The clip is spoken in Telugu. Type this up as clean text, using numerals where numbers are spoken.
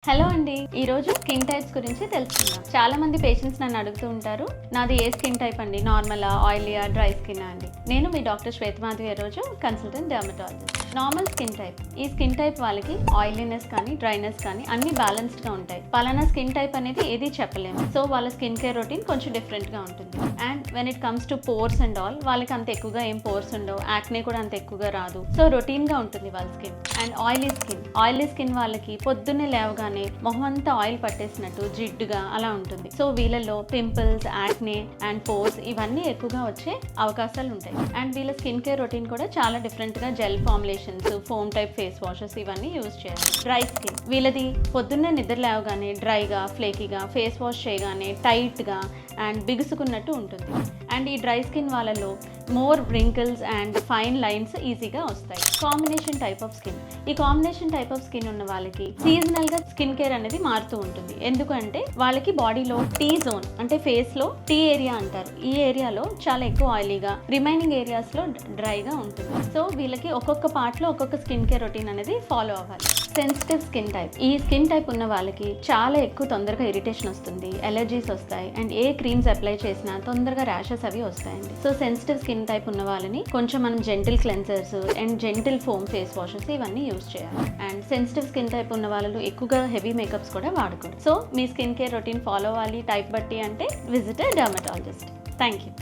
హలో అండి, ఈరోజు స్కిన్ టైప్స్ గురించి తెలుసుకుందాం. చాలా మంది పేషెంట్స్ నన్ను అడుగుతూ ఉంటారు, నాది ఏ స్కిన్ టైప్ అండి, నార్మలా, ఆయిలీయా, డ్రై స్కిన్ అండి. నేను మీ డాక్టర్ శ్వేతమాధవి రోజు consultant dermatologist. Normal skin type, ఈ స్కిన్ టైప్ వాళ్ళకి ఆయిలీనెస్ కానీ డ్రైనెస్ కానీ అన్ని బ్యాలెన్స్డ్గా ఉంటాయి. పలానా స్కిన్ టైప్ అనేది ఏది చెప్పలేము. సో వాళ్ళ స్కిన్ కేర్ రొటీన్ కొంచెం డిఫరెంట్గా ఉంటుంది. And when it comes to pores and all, వాళ్ళకి అంత ఎక్కువగా ఏం పోర్స్ ఉండవు, యాక్నే కూడా అంత ఎక్కువగా రాదు. సో రొటీన్గా ఉంటుంది వాళ్ళ స్కిన్. అండ్ ఆయిలీ స్కిన్ వాళ్ళకి పొద్దున్నే లేవగానే మొహం అంతా ఆయిల్ పట్టేసినట్టు జిడ్డుగా అలా ఉంటుంది. సో వీళ్ళలో పింపుల్స్, యాక్నే అండ్ పోర్స్ ఇవన్నీ ఎక్కువగా వచ్చే అవకాశాలు ఉంటాయి. అండ్ వీళ్ళ స్కిన్ కేర్ రొటీన్ కూడా చాలా డిఫరెంట్గా gel formulations, foam type face washes ఇవన్నీ యూజ్ చేయాలి. డ్రై స్కిన్ వీళ్ళది పొద్దున్నే నిద్ర లేవగానే డ్రైగా, ఫ్లేకీగా, ఫేస్ వాష్ చేయగానే టైట్గా అండ్ బిగుసుకున్నట్టు ఉంటుంది. అండ్ ఈ డ్రై స్కిన్ వాళ్ళలో more wrinkles and fine lines ఈజీగా వస్తాయి. కాంబినేషన్ టైప్ ఆఫ్ స్కిన్, ఈ కాంబినేషన్ టైప్ ఆఫ్ స్కిన్ ఉన్న వాళ్ళకి సీజనల్గా స్కిన్ కేర్ అనేది మారుతూ ఉంటుంది. ఎందుకంటే వాళ్ళకి బాడీలో టీ జోన్ అంటే ఫేస్లో టీ ఏరియా అంటారు, ఈ ఏరియాలో చాలా ఎక్కువ ఆయిలీగా, రిమైనింగ్ ఏరియాస్లో డ్రైగా ఉంటుంది. సో వీళ్ళకి ఒక్కొక్క పార్ట్లో ఒక్కొక్క స్కిన్ కేర్ రొటీన్ అనేది ఫాలో అవ్వాలి. సెన్సిటివ్ స్కిన్ టైప్, ఈ స్కిన్ టైప్ ఉన్న వాళ్ళకి చాలా ఎక్కువ తొందరగా ఇరిటేషన్ వస్తుంది, ఎలర్జీస్ వస్తాయి. అండ్ ఏ క్రీమ్స్ అప్లై చేసినా తొందరగా ర్యాషెస్ అవి వస్తాయండి. సో సెన్సిటివ్ స్కిన్ టైప్ ఉన్న వాళ్ళని కొంచెం మనం gentle cleansers and gentle foam face washes ఇవన్నీ యూజ్ చేయాలి. అండ్ సెన్సిటివ్ స్కిన్ టైప్ ఉన్న వాళ్ళు ఎక్కువగా హెవీ మేకప్స్ కూడా వాడకూడదు. సో మీ స్కిన్ కేర్ రొటీన్ ఫాలో అవ్వాలి టైప్ బట్టి అంటే visit a dermatologist. Thank you.